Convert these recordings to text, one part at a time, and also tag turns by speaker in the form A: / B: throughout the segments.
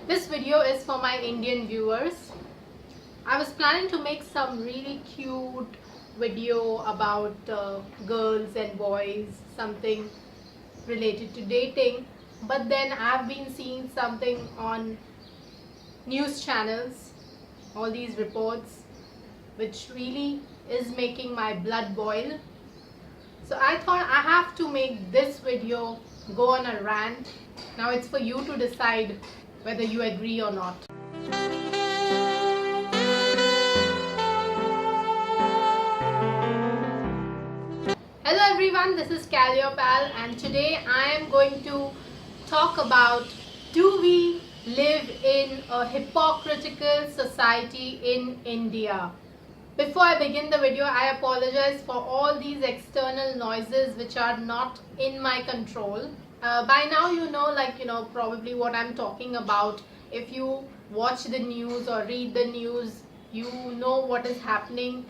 A: This video is for my Indian viewers. I was planning to make some really cute video about girls and boys, something related to dating, but then I've been seeing something on news channels, all these reports, which really is making my blood boil. So I thought I have to make this video go on a rant. Now it's for you to decide whether you agree or not. Hello everyone, this is Cal your pal, and today I am going to talk about, do we live in a hypocritical society in India? Before I begin the video, I apologize for all these external noises which are not in my control. By now you know probably what I'm talking about. If you watch the news or read the news, you know what is happening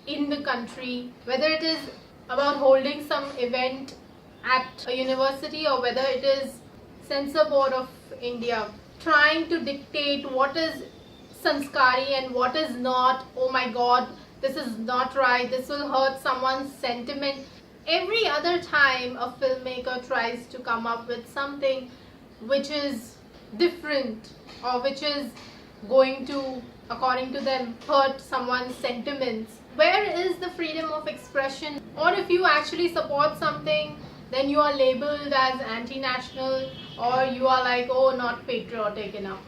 A: in the country, whether it is about holding some event at a university or whether it is Censor Board of India trying to dictate what is Sanskari and what is not. Oh my god, this is not right, this will hurt someone's sentiment. Every other time a filmmaker tries to come up with something which is different or which is going to, according to them, hurt someone's sentiments, where is the freedom of expression? Or if you actually support something, then you are labeled as anti-national, or you are like, oh, not patriotic enough.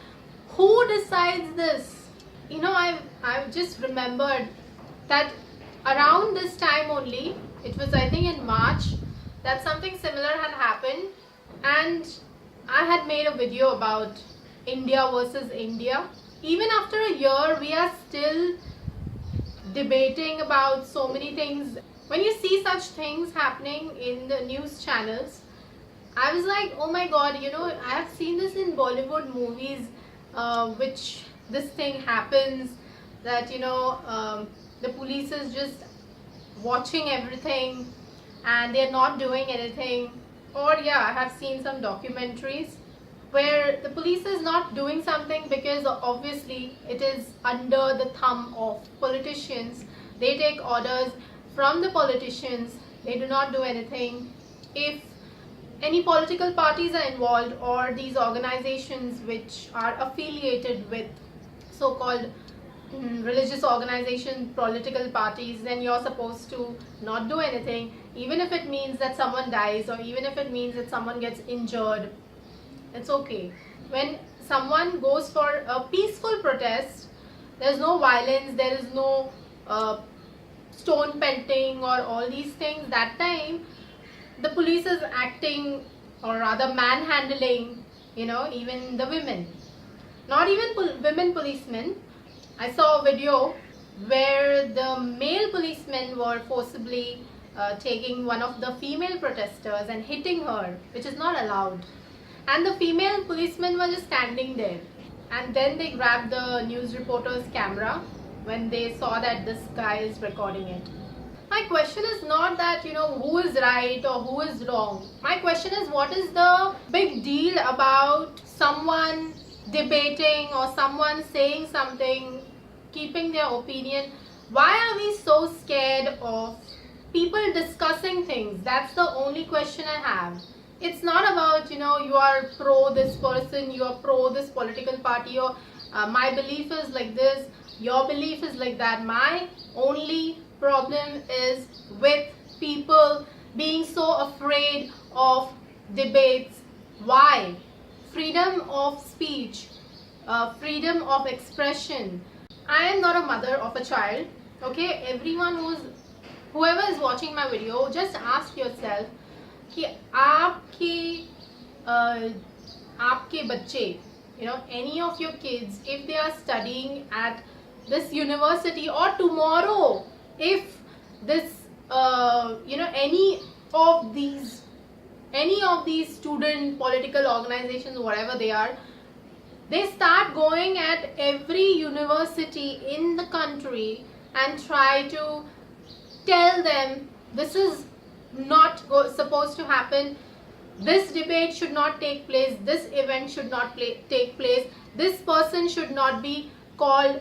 A: Who decides this? You know, I've just remembered that around this time only, it was I think in March, that something similar had happened, and I had made a video about India versus India. Even after a year, we are still debating about so many things. When you see such things happening in the news channels, I was like, oh my god, I have seen this in Bollywood movies, which this thing happens, that the police is just watching everything and they're not doing anything. Or yeah, I have seen some documentaries where the police is not doing something because obviously it is under the thumb of politicians. They take orders from the politicians, they do not do anything. If any political parties are involved or these organizations which are affiliated with so-called religious organizations, political parties, then you're supposed to not do anything, even if it means that someone dies or even if it means that someone gets injured. It's okay. When someone goes for a peaceful protest, there's no violence, there is no stone pelting or all these things. That time the police is acting, or rather manhandling, even the women. Not even women policemen. I saw a video where the male policemen were forcibly taking one of the female protesters and hitting her, which is not allowed. And the female policemen were just standing there. And then they grabbed the news reporter's camera when they saw that this guy is recording it. My question is not that, who is right or who is wrong. My question is, what is the big deal about someone debating or someone saying something, keeping their opinion? Why are we so scared of people discussing things? That's the only question I have. It's not about, you are pro this person, you are pro this political party, or my belief is like this, your belief is like that. My only problem is with people being so afraid of debates. Why? Freedom of speech, freedom of expression. I am not a mother of a child, okay? Everyone whoever is watching my video, just ask yourself कि आपके बच्चे, any of your kids, if they are studying at this university, or tomorrow if this any of these student political organizations, whatever they are, they start going at every university in the country and try to tell them this is not supposed to happen, this debate should not take place, this event should not take place, this person should not be called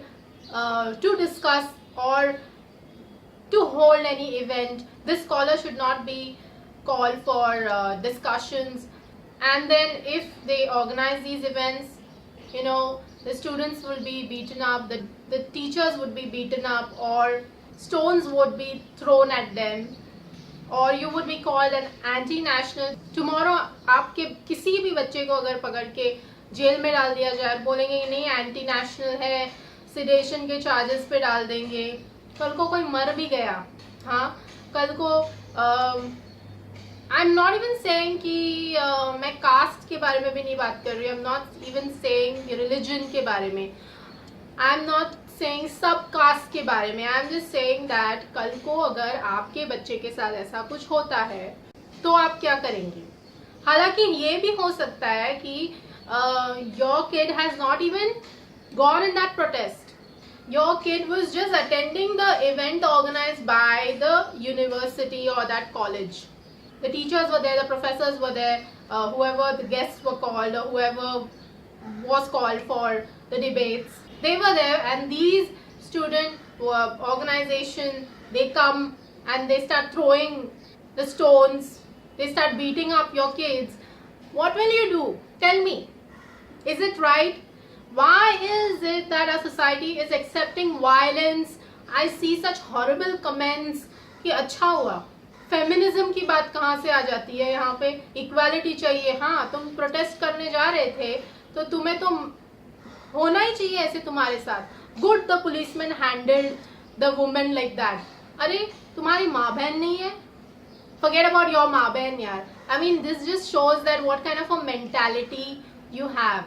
A: to discuss or to hold any event, this scholar should not be called for discussions. And then if they organize these events, the students will be beaten up, the teachers would be beaten up, or stones would be thrown at them, or you would be called an anti-national. Tomorrow आपके किसी भी बच्चे को अगर पकड़ के jail में डाल दिया जाए, बोलेंगे नहीं एंटी नेशनल है, सिडेशन के चार्जेस पे डाल देंगे. कल को कोई मर भी गया, हाँ, कल को I am not even saying कि मैं कास्ट के बारे में भी नहीं बात कर रही हूँ. I am not even saying religion के बारे में. आई एम नॉट सेइंग सब कास्ट के बारे में. I am just saying that कल को अगर आपके बच्चे के साथ ऐसा कुछ होता है तो आप क्या करेंगे. हालांकि ये भी हो सकता है कि your kid has not even gone in that protest. Your kid was just attending the event organized by the university or that college. The teachers were there, the professors were there, whoever the guests were called or whoever was called for the debates, they were there, and these student organization, they come and they start throwing the stones, they start beating up your kids. What will you do? Tell me. Is it right? Why is it that our society is accepting violence? I see such horrible comments कि अच्छा हुआ. Feminism की बात कहाँ से आ जाती है यहाँ पे. इक्वालिटी चाहिए, हाँ, तुम प्रोटेस्ट करने जा रहे थे तो तुम्हें तो होना ही चाहिए ऐसे तुम्हारे साथ. Good the policeman handled the women like that. अरे तुम्हारी माँ बहन नहीं है? Forget about your माँ बहन यार. I mean, this just shows that what kind of a mentality you have.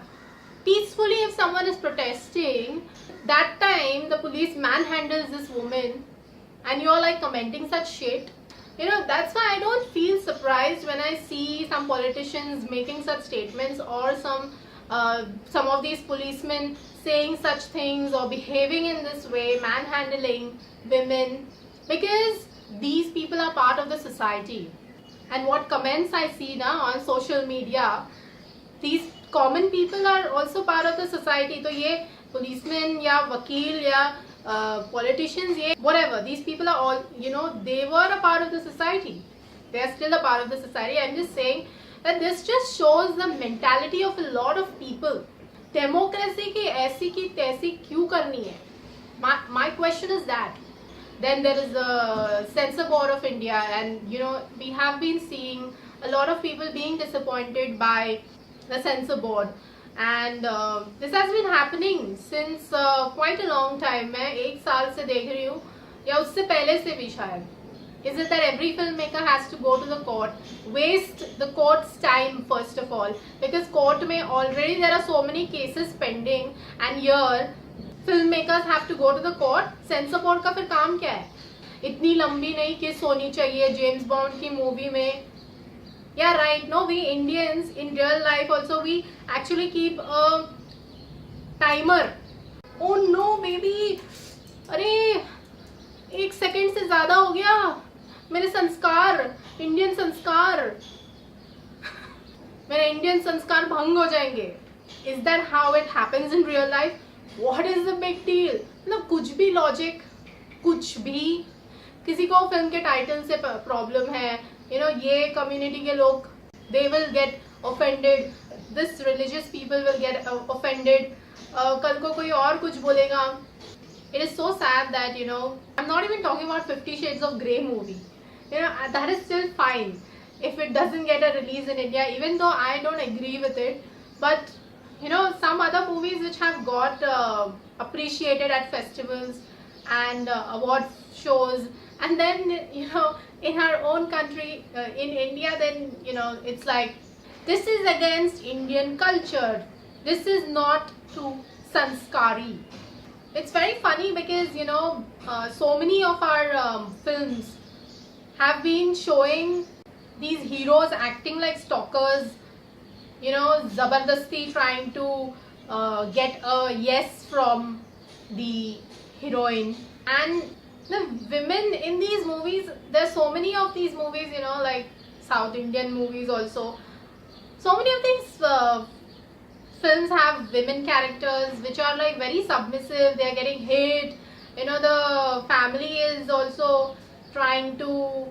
A: Peacefully, if someone is protesting, that time the police manhandles this woman and you're like commenting such shit. That's why I don't feel surprised when I see some politicians making such statements, or some of these policemen saying such things or behaving in this way, manhandling women, because these people are part of the society. And what comments I see now on social media, these common people are also part of the society. तो ये policemen या वकील या politicians, ये whatever, these people are all, they were a part of the society. They are still a part of the society. I'm just saying that this just shows the mentality of a lot of people. Democracy की ऐसी की तैसी क्यों करनी है? My question is that. Then there is the Censor Board of India, and we have been seeing a lot of people being disappointed by the Censor Board, and this has been happening since quite a long time. मैं एक साल से देख रही हूँ, या उससे पहले से भी शायद. Is it that every filmmaker has to go to the court, waste the court's time first of all, because court में already there are so many cases pending, and here filmmakers have to go to the court. Censor Board का फिर काम क्या है? इतनी लंबी नहीं किस होनी चाहिए जेम्स बॉन्ड की मूवी में. Yeah, right. No, we Indians in real life also, we actually keep a timer. Oh no, baby. अरे 1 सेकेंड से ज्यादा हो गया. मेरे संस्कार, इंडियन संस्कार, मेरे इंडियन संस्कार भंग हो जाएंगे. Is that how it happens in real life? What is the big deal? मतलब कुछ भी लॉजिक, कुछ भी. किसी को फिल्म के टाइटल से प्रॉब्लम है, ये कम्युनिटी के लोग, they will get offended, this religious people will get offended, कल को कोई और कुछ बोलेगा. It is so sad that I'm not even talking about 50 Shades of Grey movie. That is still fine if it doesn't get a release in India, even though I don't agree with it. But some other movies which have got appreciated at festivals and award shows, and then in our own country, in India, then it's like, this is against Indian culture, this is not too sanskari. It's very funny because so many of our films have been showing these heroes acting like stalkers, zabardasti trying to get a yes from the heroine. And the women in these movies, there's so many of these movies, like South Indian movies also, so many of these films have women characters which are like very submissive. They are getting hit. The family is also trying to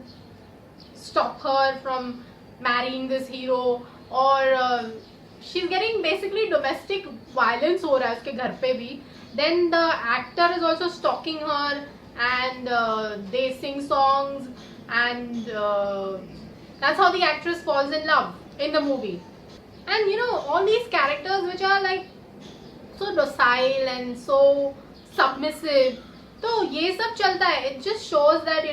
A: stop her from marrying this hero, or she's getting basically domestic violence हो रहा है उसके घर पे भी. Then the actor is also stalking her, and they sing songs, and that's how the actress falls in love in the movie. And all these characters which are like so docile and so submissive, so ये सब चलता है. It just shows that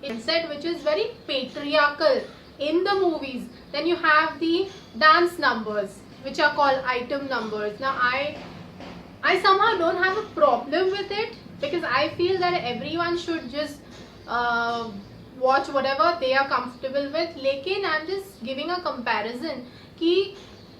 A: mindset which is very patriarchal in the movies. Then you have the dance numbers which are called item numbers. Now I somehow don't have a problem with it, because I feel that everyone should just watch whatever they are comfortable with. लेकिन I'm just giving a comparison कि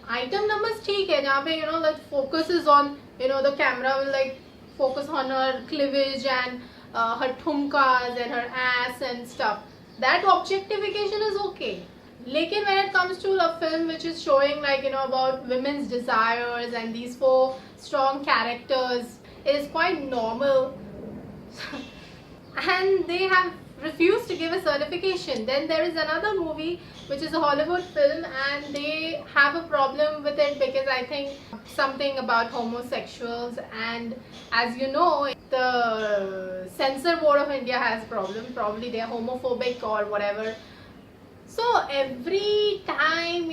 A: item numbers ठीक है, जहाँ पे like focus is on, the camera will like focus on her cleavage and her thumkas and her ass and stuff. That objectification is okay. Lekin when it comes to a film which is showing like about women's desires and these four strong characters, it is quite normal. And they have refused to give a certification. Then there is another movie which is a Hollywood film, and they have a problem with it because I think something about homosexuals, and as you know, the Censor Board of India has a problem. Probably they are homophobic or whatever. So every time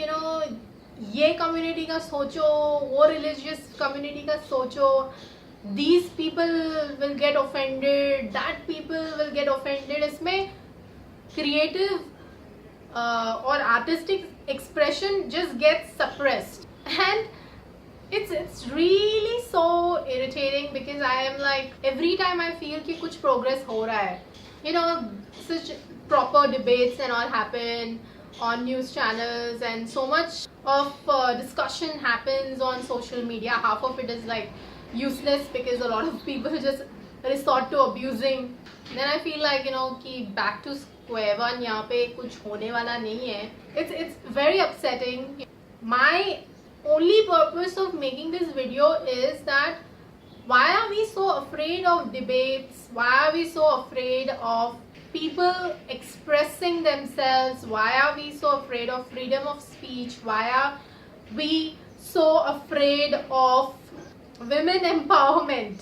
A: ये community का सोचो, वो religious community का सोचो, these people will get offended, that people will get offended. इसमें creative or artistic expression just gets suppressed, and it's really so irritating, because I am like, every time I feel कि कुछ progress हो रहा है, such proper debates and all happen on news channels, and so much of discussion happens on social media. Half of it is like useless because a lot of people just resort to abusing. Then I feel like कि back to square one, यहाँ पे कुछ होने वाला नहीं है. It's very upsetting. My only purpose of making this video is that why are we so afraid of debates? Why are we so afraid of people expressing themselves? Why are we so afraid of freedom of speech? Why are we so afraid of women empowerment?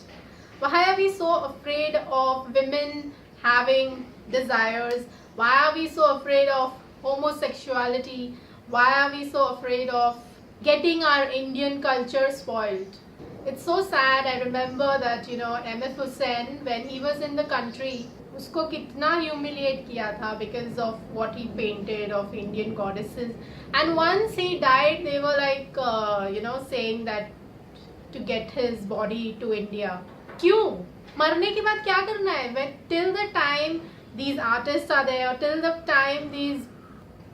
A: Why are we so afraid of women having desires? Why are we so afraid of homosexuality? Why are we so afraid of getting our Indian culture spoiled? It's so sad. I remember that M.F. Hussain, when he was in the country, उसको कितना humiliate किया था because of what he painted of Indian goddesses. And once he died, they were like saying that to get his body to India. क्यों? मरने के बाद क्या करना है? When till the time these artists are there, or till the time these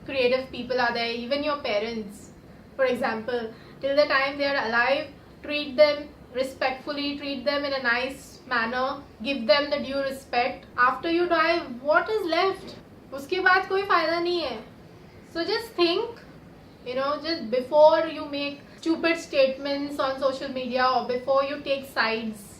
A: creative people are there, even your parents, for example, till the time they are alive, treat them respectfully, treat them in a nice manner, give them the due respect. After you die, what is left? उसके बाद कोई फायदा नहीं है. So just think, just before you make stupid statements on social media, or before you take sides.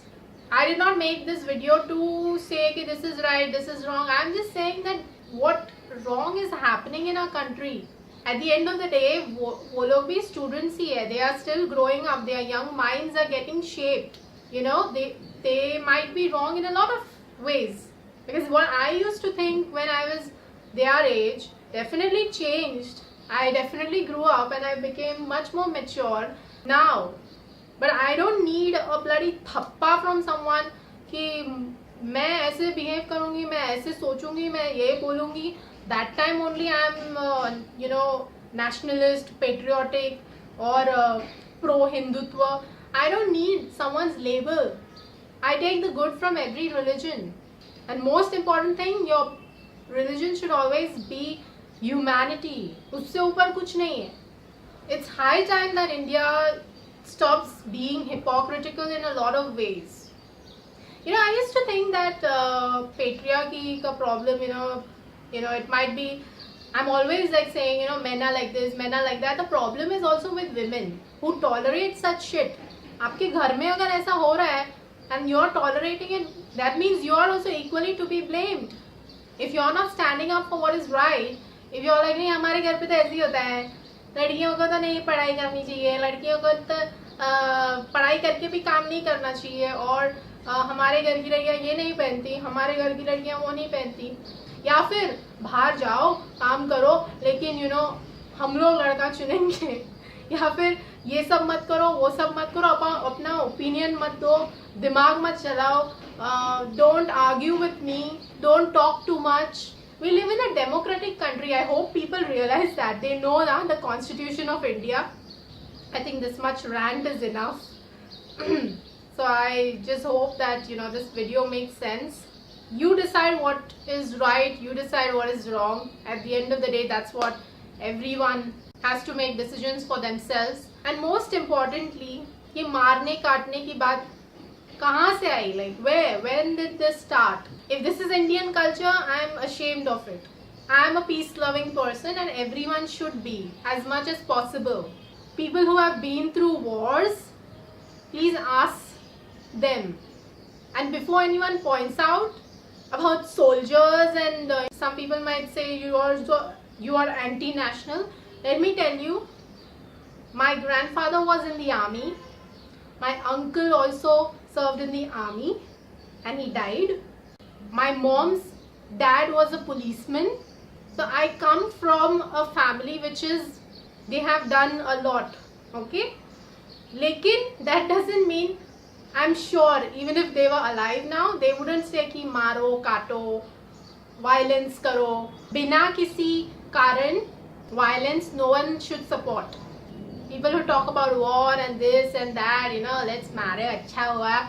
A: I did not make this video to say that this is right, this is wrong. I am just saying that what wrong is happening in our country. At the end of the day, वो लोग भी students ही है. They are still growing up. Their young minds are getting shaped. They might be wrong in a lot of ways. Because what I used to think when I was their age definitely changed. I definitely grew up and I became much more mature now. But I don't need a bloody thappa from someone कि मैं ऐसे behave करूँगी, मैं ऐसे सोचूंगी, मैं ये बोलूँगी. That time only I am, nationalist, patriotic, or pro-Hindutva. I don't need someone's label. I take the good from every religion. And most important thing, your religion should always be humanity. उससे ऊपर कुछ नहीं है. It's high time that India stops being hypocritical in a lot of ways. I used to think that patriarchy ka problem, it might be I'm always like saying, you know, men are like this, men are like that. The problem is also with women who tolerate such shit. आपके घर में अगर ऐसा हो रहा है and you're tolerating it, that means you're also equally to be blamed. If you're not standing up for what is right, if you're like नहीं हमारे घर पे तो ऐसे ही होता है, लड़कियों को तो नहीं पढ़ाई करनी चाहिए, लड़कियों को तो पढ़ाई करके भी काम नहीं करना चाहिए, और हमारे घर की लड़कियाँ ये नहीं पहनती, हमारे घर की लड़कियाँ वो नहीं पहनती, या फिर बाहर जाओ काम करो लेकिन यू नो हम लोग लड़का चुनेंगे, या फिर ये सब मत करो वो सब मत करो, अपना ओपिनियन मत दो, दिमाग मत चलाओ, don't argue with me, don't talk too much. We live in a democratic country. I hope people realize that. They know now the Constitution of India. I think this much rant is enough. So I just hope that you know this video makes sense. You decide what is right, you decide what is wrong. At the end of the day, that's what everyone has to make decisions for themselves. And most importantly, ये मारने काटने की बात कहाँ से आई? Like where? When did this start? If this is Indian culture, I am ashamed of it. I am a peace-loving person and everyone should be as much as possible. People who have been through wars, please ask them. And before anyone points out about soldiers and some people might say you are anti-national, let me tell you, my grandfather was in the army. My uncle also served in the army and he died. My mom's dad was a policeman. So I come from a family which is, they have done a lot, okay? Lekin that doesn't mean, I'm sure even if they were alive now, they wouldn't say ki maro, kato, violence karo. Bina kisi karan, violence no one should support. People who talk about war and this and that, you know, let's marry, अच्छा हुआ.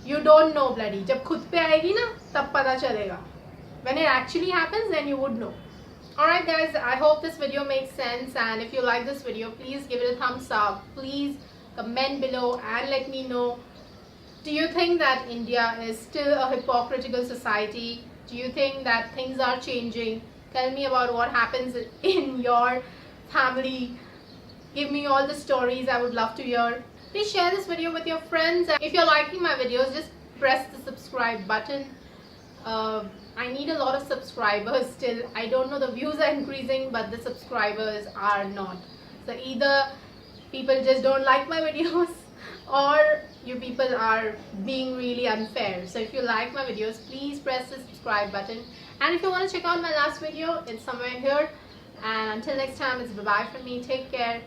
A: You don't know bloody. जब खुद पे आएगी ना, तब पता चलेगा. When it actually happens, then you would know. Alright guys, I hope this video makes sense, and if you like this video, please give it a thumbs up. Please comment below and let me know. Do you think that India is still a hypocritical society? Do you think that things are changing? Tell me about what happens in your family. Give me all the stories, I would love to hear. Please share this video with your friends. And if you're liking my videos, just press the subscribe button. I need a lot of subscribers still. I don't know, the views are increasing but the subscribers are not. So either people just don't like my videos or you people are being really unfair. So if you like my videos, please press the subscribe button. And if you want to check out my last video, it's somewhere here. And until next time, it's bye-bye from me. Take care.